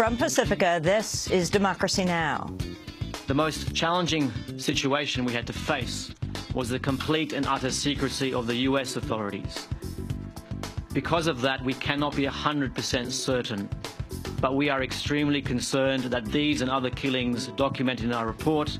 From Pacifica, this is Democracy Now! The most challenging situation we had to face was the complete and utter secrecy of the U.S. authorities. Because of that, we cannot be 100% certain, but we are extremely concerned that these and other killings documented in our report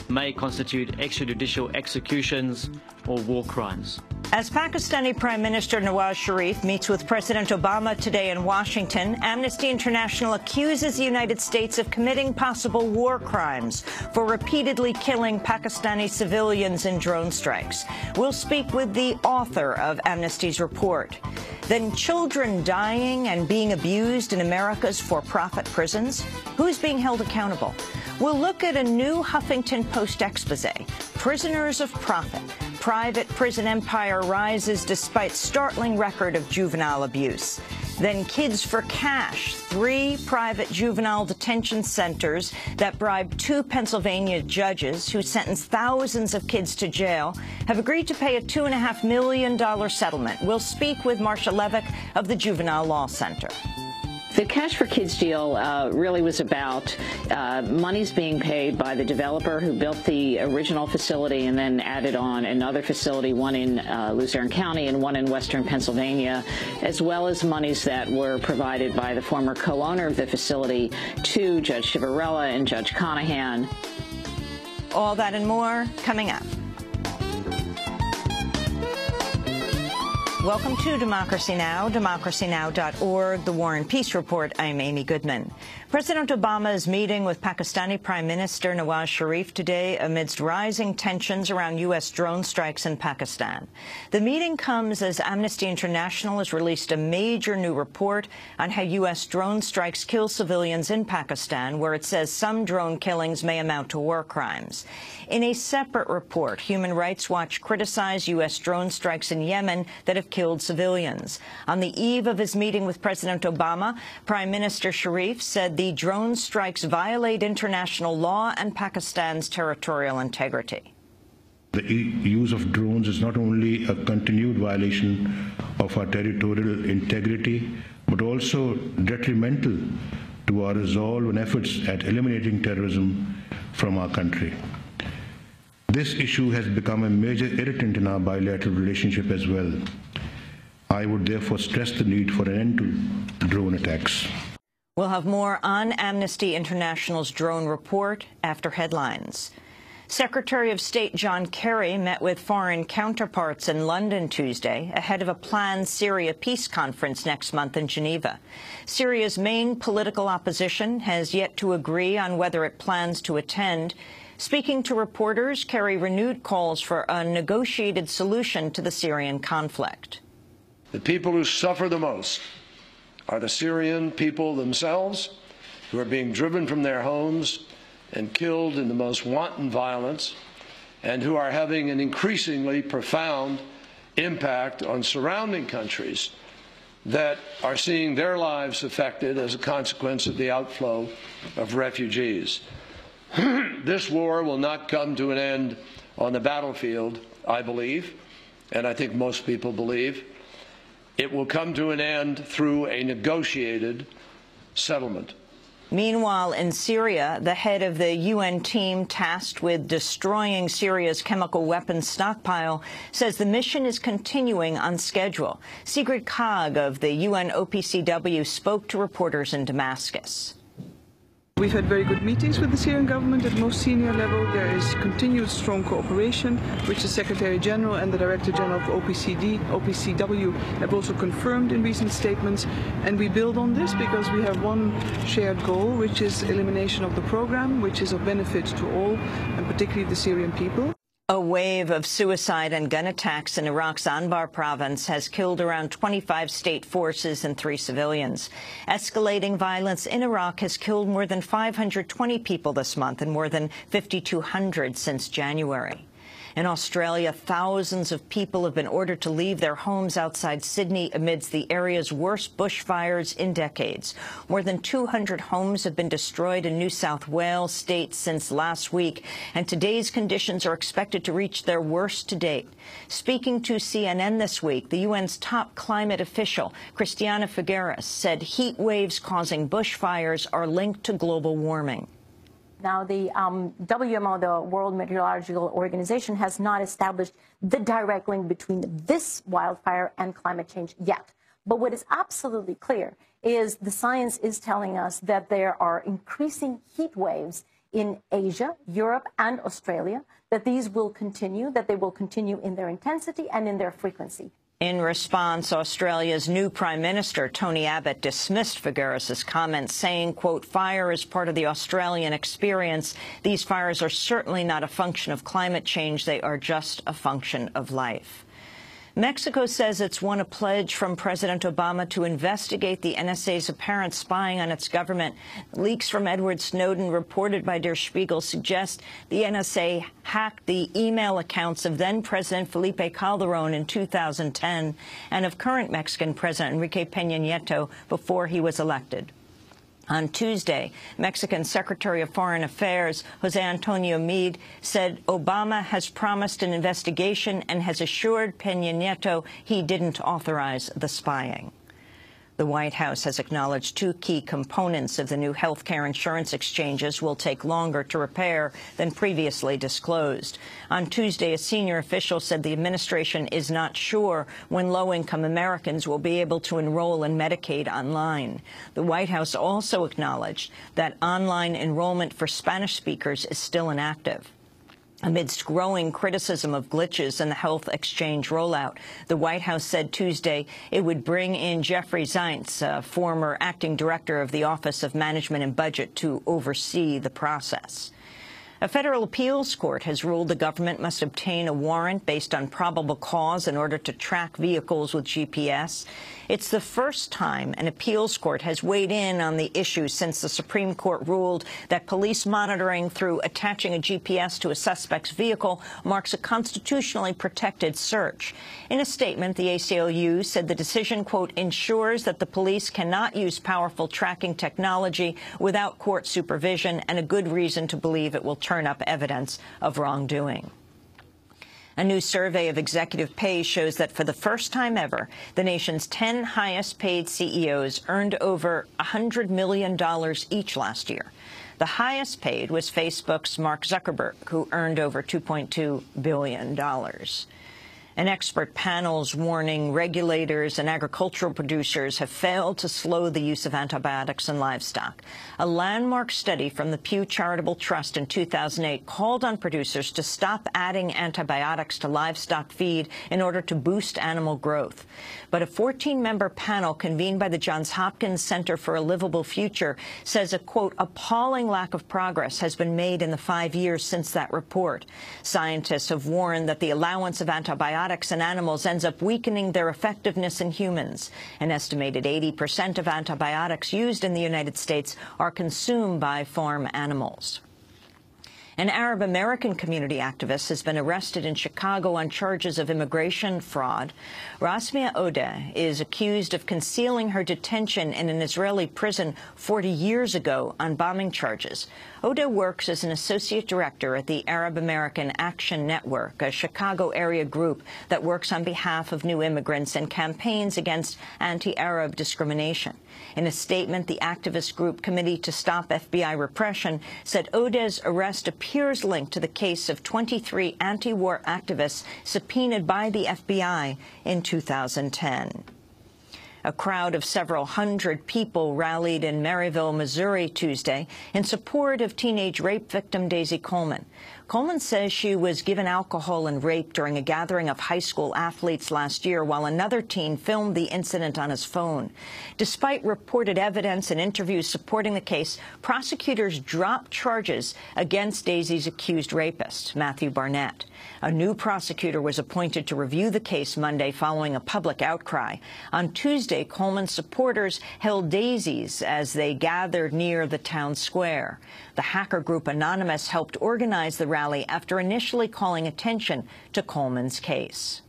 may constitute extrajudicial executions or war crimes. As Pakistani Prime Minister Nawaz Sharif meets with President Obama today in Washington, Amnesty International accuses the United States of committing possible war crimes for repeatedly killing Pakistani civilians in drone strikes. We'll speak with the author of Amnesty's report. Then children dying and being abused in America's for-profit prisons? Who's being held accountable? We'll look at a new Huffington Post expose, Prisoners of Profit. Private prison empire rises despite startling record of juvenile abuse. Then Kids for Cash, 3 private juvenile detention centers that bribed 2 Pennsylvania judges who sentenced thousands of kids to jail, have agreed to pay a $2.5 million settlement. We'll speak with Marcia Levick of the Juvenile Law Center. The Cash for Kids deal really was about monies being paid by the developer who built the original facility and then added on another facility, one in Luzerne County and one in western Pennsylvania, as well as monies that were provided by the former co-owner of the facility to Judge Chivarella and Judge Conahan. All that and more coming up. Welcome to Democracy Now!, democracynow.org, The War and Peace Report. I'm Amy Goodman. President Obama is meeting with Pakistani Prime Minister Nawaz Sharif today amidst rising tensions around U.S. drone strikes in Pakistan. The meeting comes as Amnesty International has released a major new report on how U.S. drone strikes kill civilians in Pakistan, where it says some drone killings may amount to war crimes. In a separate report, Human Rights Watch criticized U.S. drone strikes in Yemen that have killed civilians. On the eve of his meeting with President Obama, Prime Minister Sharif said the drone strikes violate international law and Pakistan's territorial integrity. The use of drones is not only a continued violation of our territorial integrity, but also detrimental to our resolve and efforts at eliminating terrorism from our country. This issue has become a major irritant in our bilateral relationship as well. I would therefore stress the need for an end to drone attacks. We'll have more on Amnesty International's drone report after headlines. Secretary of State John Kerry met with foreign counterparts in London Tuesday ahead of a planned Syria peace conference next month in Geneva. Syria's main political opposition has yet to agree on whether it plans to attend. Speaking to reporters, Kerry renewed calls for a negotiated solution to the Syrian conflict. The people who suffer the most are the Syrian people themselves, who are being driven from their homes and killed in the most wanton violence, and who are having an increasingly profound impact on surrounding countries that are seeing their lives affected as a consequence of the outflow of refugees. This war will not come to an end on the battlefield, I believe, and I think most people believe. It will come to an end through a negotiated settlement. Meanwhile, in Syria, the head of the UN team tasked with destroying Syria's chemical weapons stockpile says the mission is continuing on schedule. Sigrid Kaag of the UN OPCW spoke to reporters in Damascus. We've had very good meetings with the Syrian government at most senior level. There is continued strong cooperation, which the Secretary General and the Director General of OPCW have also confirmed in recent statements. And we build on this because we have one shared goal, which is elimination of the program, which is of benefit to all, and particularly the Syrian people. A wave of suicide and gun attacks in Iraq's Anbar province has killed around 25 state forces and 3 civilians. Escalating violence in Iraq has killed more than 520 people this month and more than 5,200 since January. In Australia, thousands of people have been ordered to leave their homes outside Sydney amidst the area's worst bushfires in decades. More than 200 homes have been destroyed in New South Wales state since last week, and today's conditions are expected to reach their worst to date. Speaking to CNN this week, the UN's top climate official, Christiana Figueres, said heat waves causing bushfires are linked to global warming. Now, the WMO, the World Meteorological Organization, has not established the direct link between this wildfire and climate change yet. But what is absolutely clear is the science is telling us that there are increasing heat waves in Asia, Europe, and Australia, that these will continue, that they will continue in their intensity and in their frequency. In response, Australia's new Prime Minister, Tony Abbott, dismissed Figueres' comments, saying, quote, "Fire is part of the Australian experience. These fires are certainly not a function of climate change. They are just a function of life." Mexico says it's won a pledge from President Obama to investigate the NSA's apparent spying on its government. Leaks from Edward Snowden, reported by Der Spiegel, suggest the NSA hacked the email accounts of then-President Felipe Calderón in 2010 and of current Mexican President Enrique Peña Nieto before he was elected. On Tuesday, Mexican Secretary of Foreign Affairs José Antonio Meade said Obama has promised an investigation and has assured Peña Nieto he didn't authorize the spying. The White House has acknowledged two key components of the new health care insurance exchanges will take longer to repair than previously disclosed. On Tuesday, a senior official said the administration is not sure when low-income Americans will be able to enroll in Medicaid online. The White House also acknowledged that online enrollment for Spanish speakers is still inactive. Amidst growing criticism of glitches in the health exchange rollout, the White House said Tuesday it would bring in Jeffrey Zients, a former acting director of the Office of Management and Budget, to oversee the process. A federal appeals court has ruled the government must obtain a warrant based on probable cause in order to track vehicles with GPS. It's the first time an appeals court has weighed in on the issue since the Supreme Court ruled that police monitoring through attaching a GPS to a suspect's vehicle marks a constitutionally protected search. In a statement, the ACLU said the decision, quote, ensures that the police cannot use powerful tracking technology without court supervision and a good reason to believe it will turn up evidence of wrongdoing. A new survey of executive pay shows that for the first time ever, the nation's 10 highest-paid CEOs earned over $100 million each last year. The highest paid was Facebook's Mark Zuckerberg, who earned over $2.2 billion. An expert panel's warning regulators and agricultural producers have failed to slow the use of antibiotics in livestock. A landmark study from the Pew Charitable Trust in 2008 called on producers to stop adding antibiotics to livestock feed in order to boost animal growth. But a 14-member panel convened by the Johns Hopkins Center for a Livable Future says a, quote, appalling lack of progress has been made in the 5 years since that report. Scientists have warned that the allowance of antibiotics in animals ends up weakening their effectiveness in humans. An estimated 80% of antibiotics used in the United States are consumed by farm animals. An Arab American community activist has been arrested in Chicago on charges of immigration fraud. Rasmia Odeh is accused of concealing her detention in an Israeli prison 40 years ago on bombing charges. Odeh works as an associate director at the Arab American Action Network, a Chicago area group that works on behalf of new immigrants and campaigns against anti-Arab discrimination. In a statement, the activist group Committee to Stop FBI Repression said Odeh's arrest appears linked to the case of 23 anti-war activists subpoenaed by the FBI in 2010. A crowd of several hundred people rallied in Maryville, Missouri Tuesday in support of teenage rape victim Daisy Coleman. Coleman says she was given alcohol and raped during a gathering of high school athletes last year while another teen filmed the incident on his phone. Despite reported evidence and interviews supporting the case, prosecutors dropped charges against Daisy's accused rapist, Matthew Barnett. A new prosecutor was appointed to review the case Monday following a public outcry. On Tuesday, Coleman's supporters held daisies as they gathered near the town square. The hacker group Anonymous helped organize the rally after initially calling attention to Coleman's case.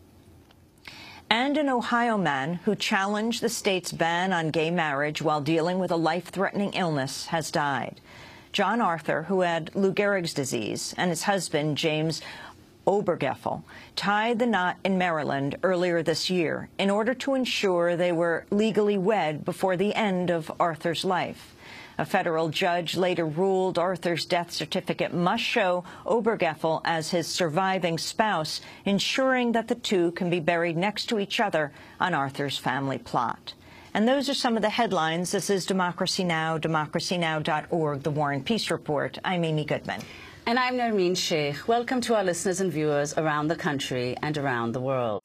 And an Ohio man who challenged the state's ban on gay marriage while dealing with a life-threatening illness has died. John Arthur, who had Lou Gehrig's disease, and his husband, James Obergefell, tied the knot in Maryland earlier this year in order to ensure they were legally wed before the end of Arthur's life. A federal judge later ruled Arthur's death certificate must show Obergefell as his surviving spouse, ensuring that the two can be buried next to each other on Arthur's family plot. And those are some of the headlines. This is Democracy Now!, democracynow.org, The War and Peace Report. I'm Amy Goodman. And I'm Nermeen Sheikh. Welcome to our listeners and viewers around the country and around the world.